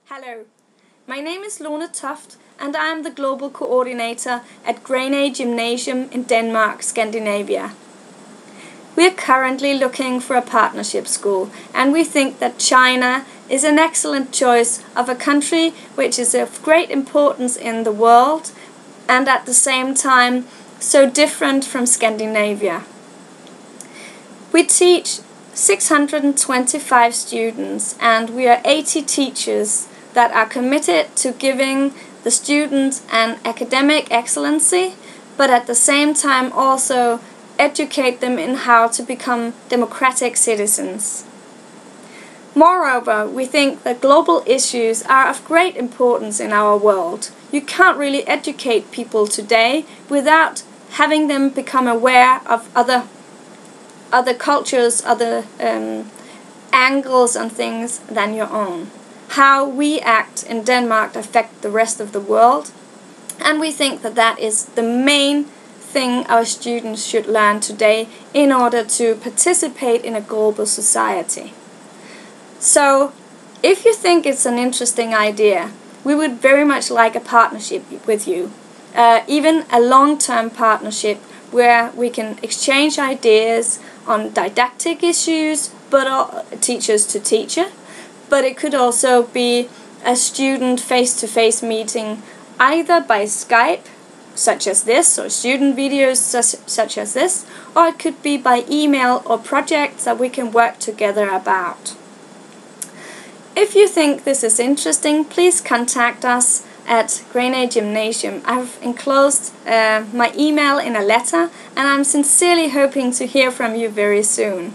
Hello, my name is Lone Toft and I am the Global Coordinator at Grenaa Gymnasium in Denmark, Scandinavia. We are currently looking for a partnership school and we think that China is an excellent choice of a country which is of great importance in the world and at the same time so different from Scandinavia. We teach 625 students and we are 80 teachers that are committed to giving the students an academic excellency, but at the same time also educate them in how to become democratic citizens. Moreover, we think that global issues are of great importance in our world. You can't really educate people today without having them become aware of other cultures, other angles on things than your own. How we act in Denmark affect the rest of the world, and we think that that is the main thing our students should learn today in order to participate in a global society. So, if you think it's an interesting idea, we would very much like a partnership with you, even a long-term partnership where we can exchange ideas on didactic issues, but teachers to teacher. But it could also be a student face-to-face meeting either by Skype, such as this, or student videos such as this, or it could be by email or projects that we can work together about. If you think this is interesting, please contact us at Grenaa Gymnasium. I've enclosed my email in a letter and I'm sincerely hoping to hear from you very soon.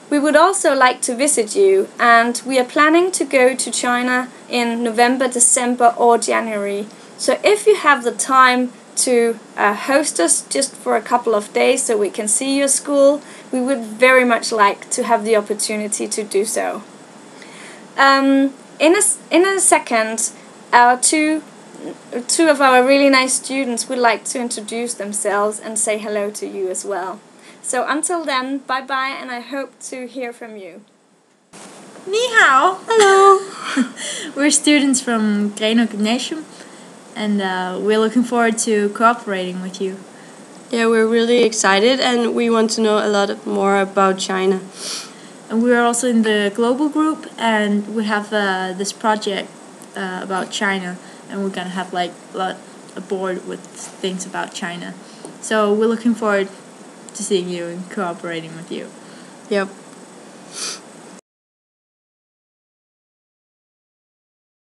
We would also like to visit you and we are planning to go to China in November, December or January. So if you have the time to host us just for a couple of days so we can see your school, we would very much like to have the opportunity to do so. In a second, our two of our really nice students would like to introduce themselves and say hello to you as well. So until then, bye bye, and I hope to hear from you. Ni hao. Hello. We're students from Grenaa Gymnasium, and we're looking forward to cooperating with you. Yeah, we're really excited and we want to know a lot more about China. And we're also in the global group, and we have this project about China, and we're gonna have like a board with things about China. So we're looking forward to seeing you and cooperating with you. Yep.